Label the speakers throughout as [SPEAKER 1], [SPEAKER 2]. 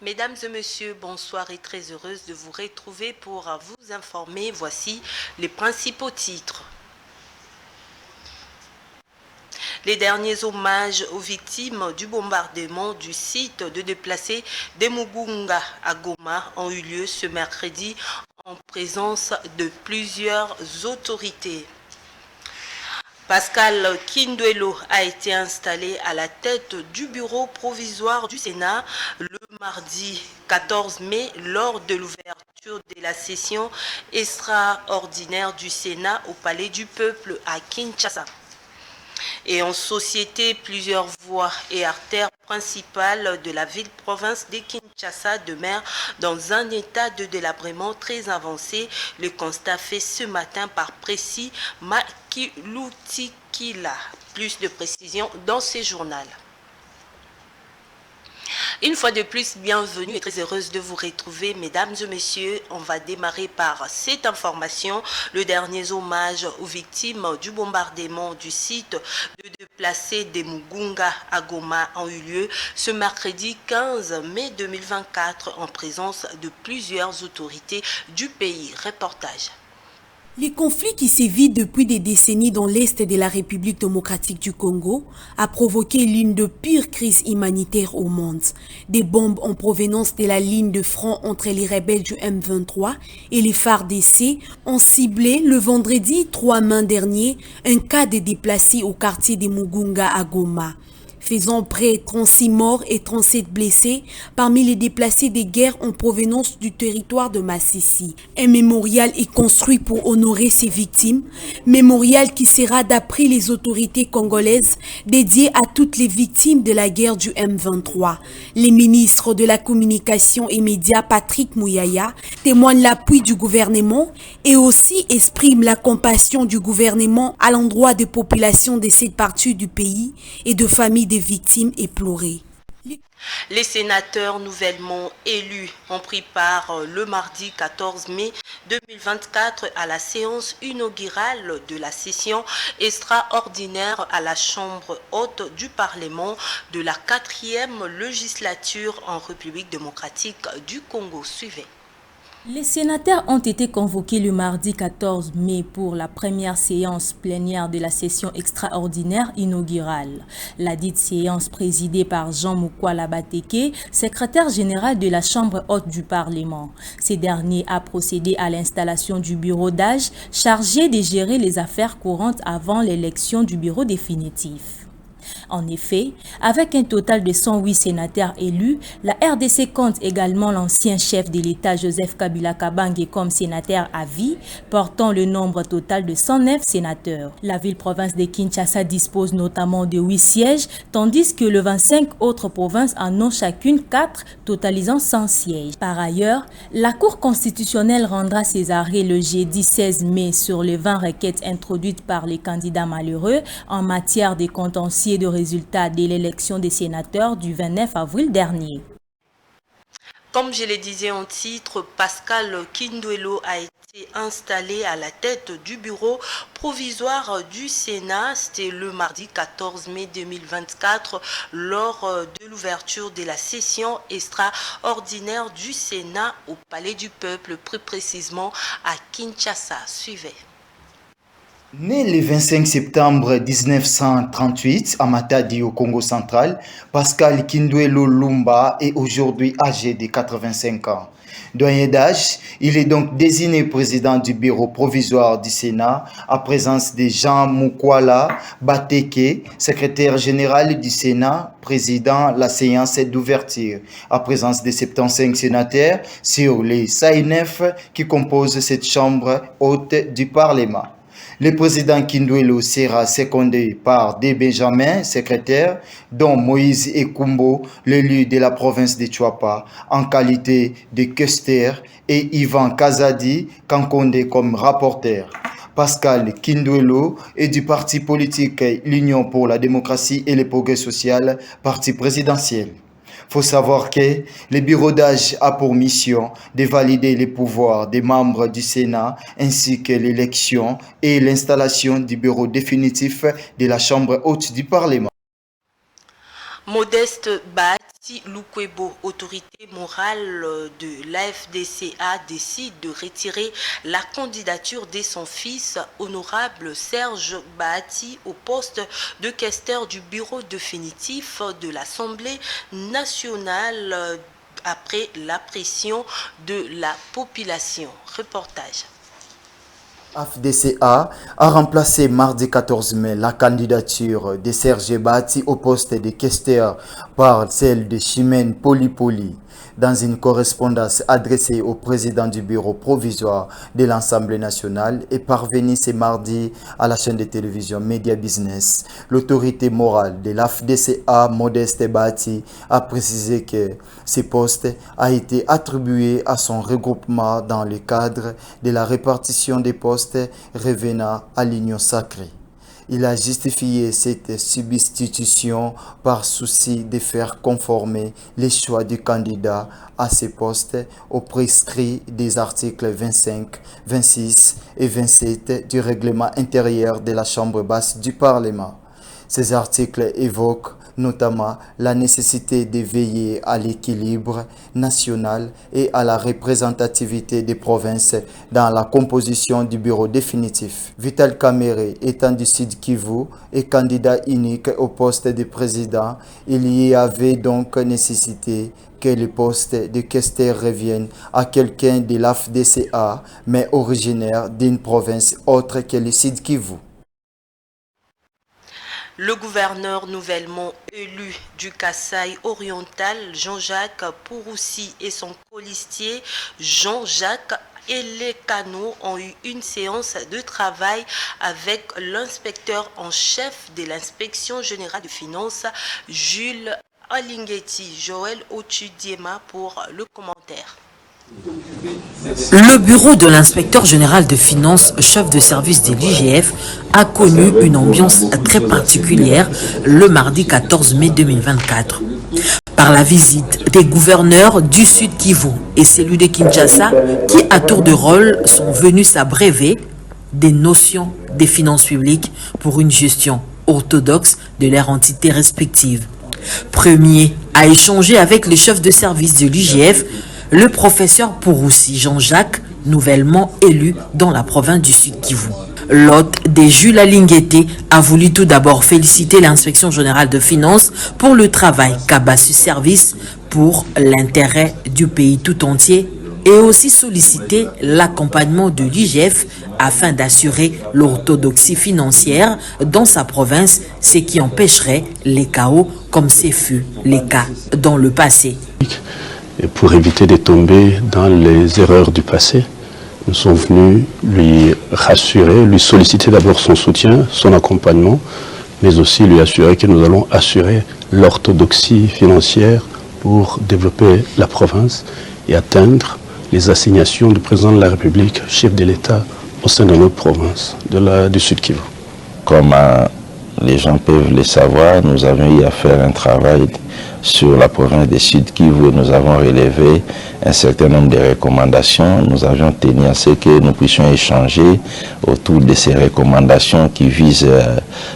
[SPEAKER 1] Mesdames et messieurs, bonsoir et très heureuse de vous retrouver pour vous informer. Voici les principaux titres. Les derniers hommages aux victimes du bombardement du site de déplacés de Mugunga à Goma ont eu lieu ce mercredi en présence de plusieurs autorités. Pascal Kinduelo a été installé à la tête du bureau provisoire du Sénat le mardi 14 mai lors de l'ouverture de la session extraordinaire du Sénat au Palais du Peuple à Kinshasa. Et en société, plusieurs voies et artères principales de la ville-province de Kinshasa demeurent dans un état de délabrement très avancé. Le constat fait ce matin par Précis Makilutikila. Plus de précisions dans ce journal. Une fois de plus, bienvenue et très heureuse de vous retrouver, mesdames et messieurs. On va démarrer par cette information. Le dernier hommage aux victimes du bombardement du site de déplacés de Mugunga à Goma ont eu lieu ce mercredi 15 mai 2024 en présence de plusieurs autorités du pays. Reportage.
[SPEAKER 2] Les conflits qui sévissent depuis des décennies dans l'est de la République démocratique du Congo a provoqué l'une des pires crises humanitaires au monde. Des bombes en provenance de la ligne de front entre les rebelles du M23 et les FARDC ont ciblé le vendredi 3 mai dernier un cas de déplacés au quartier de Mugunga à Goma, faisant près de 36 morts et 37 blessés parmi les déplacés des guerres en provenance du territoire de Massissi. Un mémorial est construit pour honorer ces victimes, mémorial qui sera, d'après les autorités congolaises, dédié à toutes les victimes de la guerre du M23. Les ministres de la Communication et Médias, Patrick Mouyaya, témoignent l'appui du gouvernement et aussi expriment la compassion du gouvernement à l'endroit des populations de cette partie du pays et de familles des victimes éplorées.
[SPEAKER 1] Les sénateurs nouvellement élus ont pris part le mardi 14 mai 2024 à la séance inaugurale de la session extraordinaire à la Chambre haute du Parlement de la 4e législature en République démocratique du Congo. Suivez.
[SPEAKER 3] Les sénateurs ont été convoqués le mardi 14 mai pour la première séance plénière de la session extraordinaire inaugurale. La dite séance présidée par Jean Mukwala Bateke, secrétaire général de la Chambre haute du Parlement. Ce dernier a procédé à l'installation du bureau d'âge chargé de gérer les affaires courantes avant l'élection du bureau définitif. En effet, avec un total de 108 sénateurs élus, la RDC compte également l'ancien chef de l'État Joseph Kabila Kabange comme sénateur à vie, portant le nombre total de 109 sénateurs. La ville-province de Kinshasa dispose notamment de 8 sièges, tandis que les 25 autres provinces en ont chacune 4, totalisant 100 sièges. Par ailleurs, la Cour constitutionnelle rendra ses arrêts le jeudi 16 mai sur les 20 requêtes introduites par les candidats malheureux en matière de contentieux de résultats de l'élection des sénateurs du 29 avril dernier.
[SPEAKER 1] Comme je le disais en titre, Pascal Kinduelo a été installé à la tête du bureau provisoire du Sénat. C'était le mardi 14 mai 2024 lors de l'ouverture de la session extraordinaire du Sénat au Palais du Peuple, plus précisément à Kinshasa. Suivez.
[SPEAKER 4] Né le 25 septembre 1938 à Matadi au Congo central, Pascal Kinduelo Lumba est aujourd'hui âgé de 85 ans. Doyen d'âge, il est donc désigné président du bureau provisoire du Sénat à présence de Jean Mukwala Bateke, secrétaire général du Sénat, président la séance d'ouverture, à présence de 75 sénateurs sur les 109 qui composent cette chambre haute du Parlement. Le président Kinduelo sera secondé par D. Benjamin, secrétaire, dont Moïse Ekumbo, l'élu de la province de Chuapa, en qualité de questeur, et Ivan Kazadi Kankonde comme rapporteur. Pascal Kinduelo est du parti politique l'Union pour la démocratie et le progrès social, parti présidentiel. Il faut savoir que le bureau d'âge a pour mission de valider les pouvoirs des membres du Sénat ainsi que l'élection et l'installation du bureau définitif de la Chambre haute du Parlement.
[SPEAKER 1] Modeste Bat Lukwebo, autorité morale de l'AFDCA, décide de retirer la candidature de son fils, honorable Serge Bahati, au poste de questeur du bureau définitif de l'Assemblée nationale après la pression de la population. Reportage.
[SPEAKER 4] AFDCA a remplacé mardi 14 mai la candidature de Serge Bahati au poste de questeur par celle de Chimène Polipoli. Dans une correspondance adressée au président du bureau provisoire de l'Assemblée nationale et parvenue ce mardi à la chaîne de télévision Media Business, l'autorité morale de l'AFDCA, Modeste Bahati, a précisé que ce poste a été attribué à son regroupement dans le cadre de la répartition des postes revenant à l'Union sacrée. Il a justifié cette substitution par souci de faire conformer les choix du candidat à ces postes aux prescrits des articles 25, 26 et 27 du règlement intérieur de la Chambre basse du Parlement. Ces articles évoquent notamment la nécessité de veiller à l'équilibre national et à la représentativité des provinces dans la composition du bureau définitif. Vital Kamerhe, étant du Sud Kivu et candidat unique au poste de président, il y avait donc nécessité que le poste de questeur revienne à quelqu'un de l'AFDCA, mais originaire d'une province autre que le Sud Kivu.
[SPEAKER 1] Le gouverneur nouvellement élu du Kasaï oriental, Jean-Jacques Pouroussi, et son colistier Jean-Jacques Elekano ont eu une séance de travail avec l'inspecteur en chef de l'inspection générale de finances, Jules Alingeti. Joël Ochudiema pour le commentaire.
[SPEAKER 5] Le bureau de l'inspecteur général de finances, chef de service de l'IGF, a connu une ambiance très particulière le mardi 14 mai 2024. Par la visite des gouverneurs du Sud Kivu et celui de Kinshasa, qui à tour de rôle sont venus s'abreuver des notions des finances publiques pour une gestion orthodoxe de leurs entités respectives. Premier à échanger avec le chef de service de l'IGF, le professeur Pouroussi Jean-Jacques, nouvellement élu dans la province du Sud Kivu. L'hôte des Jules Alingeti a voulu tout d'abord féliciter l'inspection générale de finances pour le travail qu'a battu service pour l'intérêt du pays tout entier et aussi solliciter l'accompagnement de l'IGF afin d'assurer l'orthodoxie financière dans sa province, ce qui empêcherait les chaos comme ce fut le cas dans le passé.
[SPEAKER 6] Et pour éviter de tomber dans les erreurs du passé, nous sommes venus lui rassurer, lui solliciter d'abord son soutien, son accompagnement, mais aussi lui assurer que nous allons assurer l'orthodoxie financière pour développer la province et atteindre les assignations du président de la République, chef de l'État, au sein de notre province, du Sud Kivu.
[SPEAKER 7] Comme les gens peuvent le savoir, nous avons eu à faire un travail sur la province des Sud Kivu et nous avons relevé un certain nombre de recommandations. Nous avions tenu à ce que nous puissions échanger autour de ces recommandations qui visent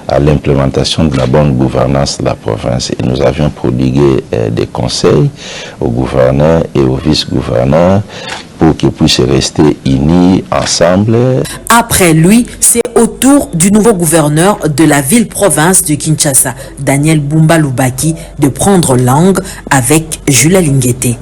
[SPEAKER 7] à l'implémentation de la bonne gouvernance de la province. Et nous avions prodigué des conseils aux gouverneurs et aux vice-gouverneurs pour qu'ils puissent rester unis ensemble.
[SPEAKER 5] Après lui, c'est au tour du nouveau gouverneur de la ville-province de Kinshasa, Daniel Bumba Lubaki, de prendre langue avec Jules Alingeti.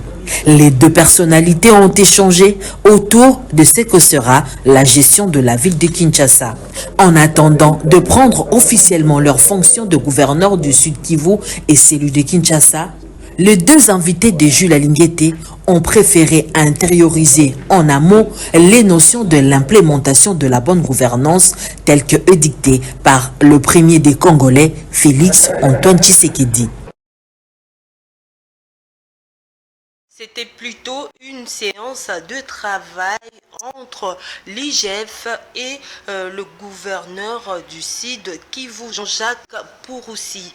[SPEAKER 5] Les deux personnalités ont échangé autour de ce que sera la gestion de la ville de Kinshasa. En attendant de prendre officiellement leur fonction de gouverneur du Sud Kivu et celui de Kinshasa, les deux invités de Jules Alingeti ont préféré intérioriser en amont les notions de l'implémentation de la bonne gouvernance telles que édictées par le premier des Congolais, Félix Antoine Tshisekedi.
[SPEAKER 1] C'était plutôt une séance de travail entre l'IGF et le gouverneur du Sud Kivu, Jean-Jacques Pouroussi.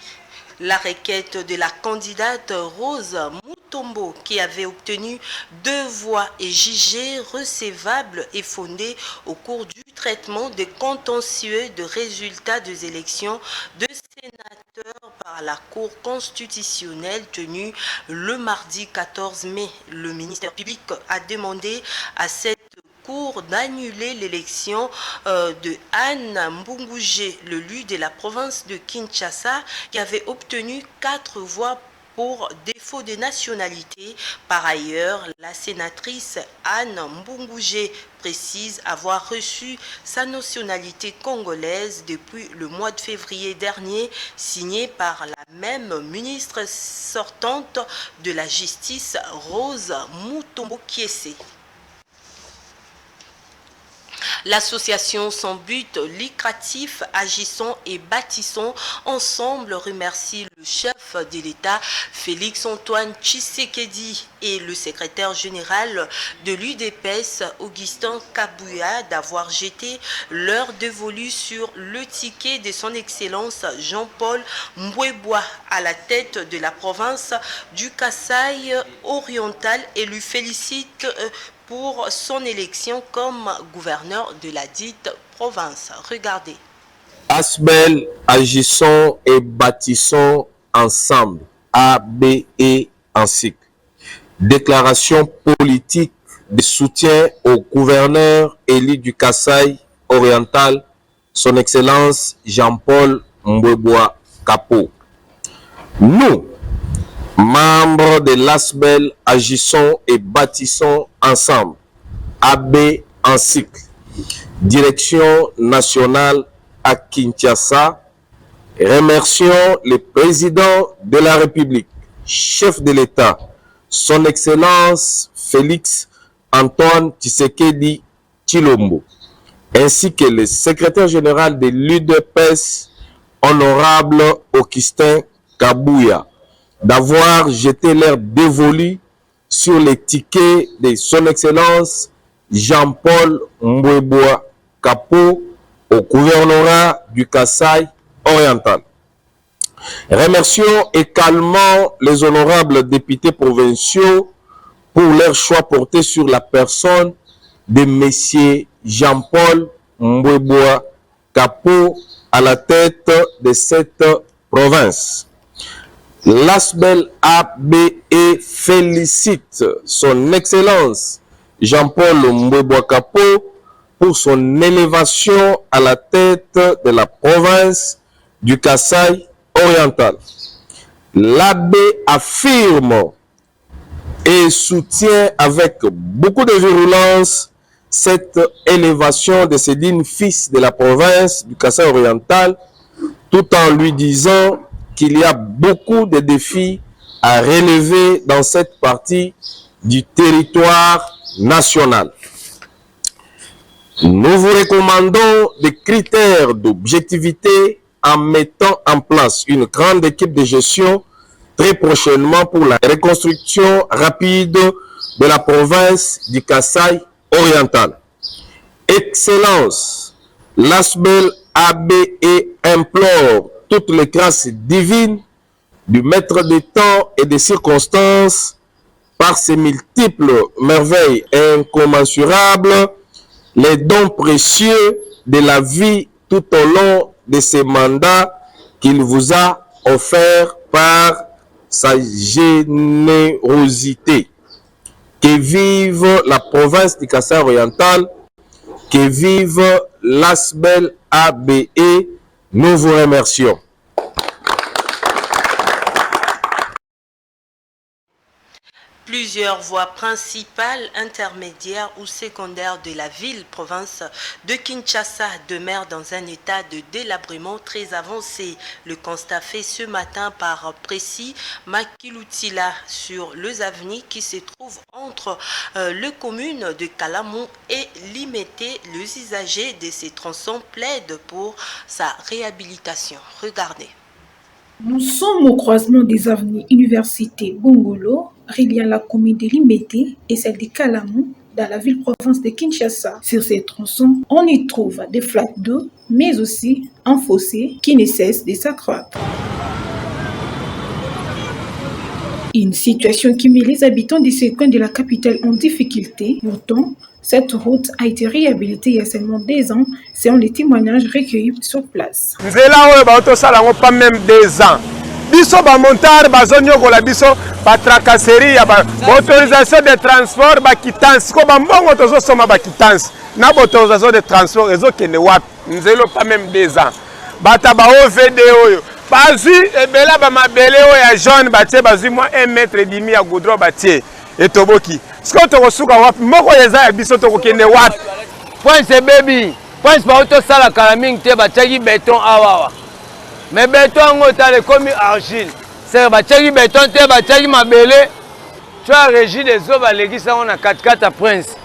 [SPEAKER 1] La requête de la candidate Rose Mutombo, qui avait obtenu 2 voix, est jugée recevable et fondée au cours du traitement des contentieux de résultats des élections de sénateurs par la Cour constitutionnelle tenue le mardi 14 mai. Le ministère public a demandé à cette Cour d'annuler l'élection de Anne Mbunguje, l'élu de la province de Kinshasa, qui avait obtenu 4 voix pour défaut de nationalité. Par ailleurs, la sénatrice Anne Mbunguje précise avoir reçu sa nationalité congolaise depuis le mois de février dernier, signée par la même ministre sortante de la Justice, Rose Mutombo Kiese. L'association sans but lucratif Agissons et Bâtissons Ensemble remercie le chef de l'État Félix Antoine Tshisekedi et le secrétaire général de l'UDPS Augustin Kabouya d'avoir jeté l'heure dévolue sur le ticket de son Excellence Jean-Paul Mbouébois à la tête de la province du Kasaï oriental et lui félicite pour son élection comme gouverneur de la dite province. Regardez.
[SPEAKER 8] Asbel, agissons et bâtissons ensemble. ABE en cycle. Déclaration politique de soutien au gouverneur élu du Kasaï oriental, son Excellence Jean-Paul Mbouébois Kapo. Nous, membres de l'ASBEL, agissons et bâtissons ensemble. AB en cycle. Direction nationale à Kinshasa. Remercions le président de la République, chef de l'État, son Excellence Félix Antoine Tshisekedi Tshilombo, ainsi que le secrétaire général de l'UDPS, honorable Augustin Kabouya, d'avoir jeté l'heure dévolue sur les tickets de son Excellence Jean-Paul Mbouébois Kapo au gouvernorat du Kasaï oriental. Remercions également les honorables députés provinciaux pour leur choix porté sur la personne de M. Jean-Paul Mbouébois Kapo à la tête de cette province. L'ASBEL ABE félicite son Excellence Jean-Paul Mbouébois Kapo pour son élévation à la tête de la province du Kasaï oriental. L'AB affirme et soutient avec beaucoup de virulence cette élévation de ce digne fils de la province du Kasaï oriental, tout en lui disant qu'il y a beaucoup de défis à relever dans cette partie du territoire national. Nous vous recommandons des critères d'objectivité en mettant en place une grande équipe de gestion très prochainement pour la reconstruction rapide de la province du Kasaï oriental. Excellence, l'ASBEL ABE implore toutes les grâces divines du maître des temps et des circonstances par ses multiples merveilles incommensurables, les dons précieux de la vie tout au long de ces mandats qu'il vous a offerts par sa générosité. Que vive la province du Kasaï oriental, que vive l'ASBEL ABE, nous vous remercions.
[SPEAKER 1] Plusieurs voies principales, intermédiaires ou secondaires de la ville-province de Kinshasa demeurent dans un état de délabrement très avancé. Le constat fait ce matin par Précis Makilutila sur les avenues qui se trouvent entre les communes de Kalamon et Limete. Les usagers de ces tronçons plaident pour sa réhabilitation. Regardez.
[SPEAKER 9] Nous sommes au croisement des avenues Université Bongolo, reliant la commune de Limete et celle de Kalamon dans la ville-province de Kinshasa. Sur ces tronçons, on y trouve des flaques d'eau, mais aussi un fossé qui ne cesse de s'accroître. Une situation qui met les habitants de ce coin de la capitale en difficulté. Pourtant, cette route a été réhabilitée il y a seulement 2 ans, selon les témoignages recueillis sur place.
[SPEAKER 8] Pas même 2 ans.
[SPEAKER 10] biso ba montar bazonyo la biso ba tracasserie ya ba autorisation de transport ba quittance ko ba mbongo tozo soma ba quittance na autorisation de transport ezo kende wapi nzelo pas même 2 ans bata ba OVD oyo bazui ebela ba mabele oyo ya jaune batie bazui moi 1,5 mètre ya goudron batie etoboki siko tokosuka wapi moko yeza ya biso tokokende wapi
[SPEAKER 11] point baby point ba auto sala kala mingi te batiaki béton awawa mais béton ngo tale komi argile c'est batiaki béton te batiaki mabele tu as régi des eaux balekisa on a 4x4 prince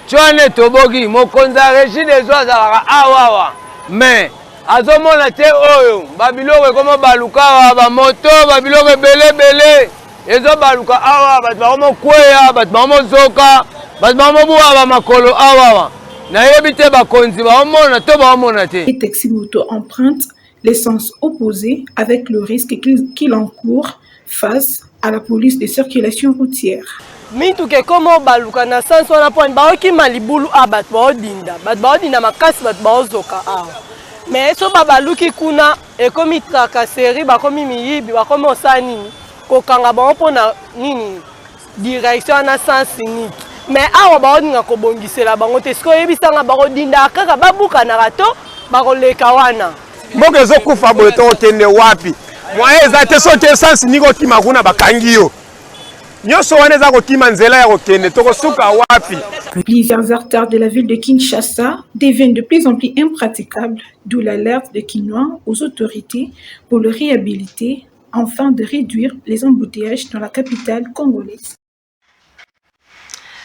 [SPEAKER 11] tu as ne toboki mokonza régi des eaux azalaka awawa mais azomona te oyo babiloko komo baluka awa bamoto babiloko ebele ezo baluka awa bato bakomo kweya bato bakomo zoka bato bakomo buwa bamakolo awawa nayebi te bakonzi baomona to baomona te.
[SPEAKER 9] Les taxis moto empruntent les sens opposés avec le risque qu'il encourt face à la police de circulation routière.
[SPEAKER 12] Mintuke komo baluka na sens wana point baoki malibulu a bato baodinda makasi bato baozoka awa mais so babaluki kuna ekomi tracasserie bakomi miyibi bakomi osala nini kokanga bango mpona nini direction na sens unique mais awa baodinga kobongisela bango te siko oyebisanga bakodinda kaka babukanaka to bakoleka wana
[SPEAKER 10] mboka ezokufa boye tokokende wapi moye eza te so te sens unique okima kuna bakangi yo nyonso wana eza kokima nzela ya kokende tokosuka wapi.
[SPEAKER 9] Plusieurs artères de la ville de Kinshasa deviennent de plus en plus impraticables, d'où l'alerte de Kinois aux autorités pour le réhabiliter afin de réduire les embouteillages dans la capitale congolaise.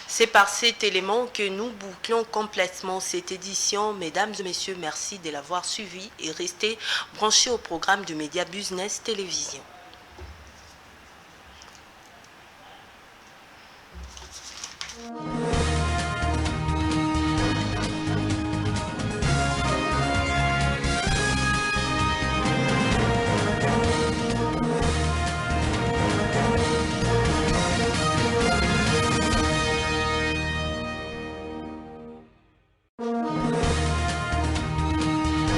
[SPEAKER 1] C'est par cet élément que nous bouclons complètement cette édition. Mesdames et messieurs, merci de l'avoir suivi et restez branchés au programme de Média Business Télévision.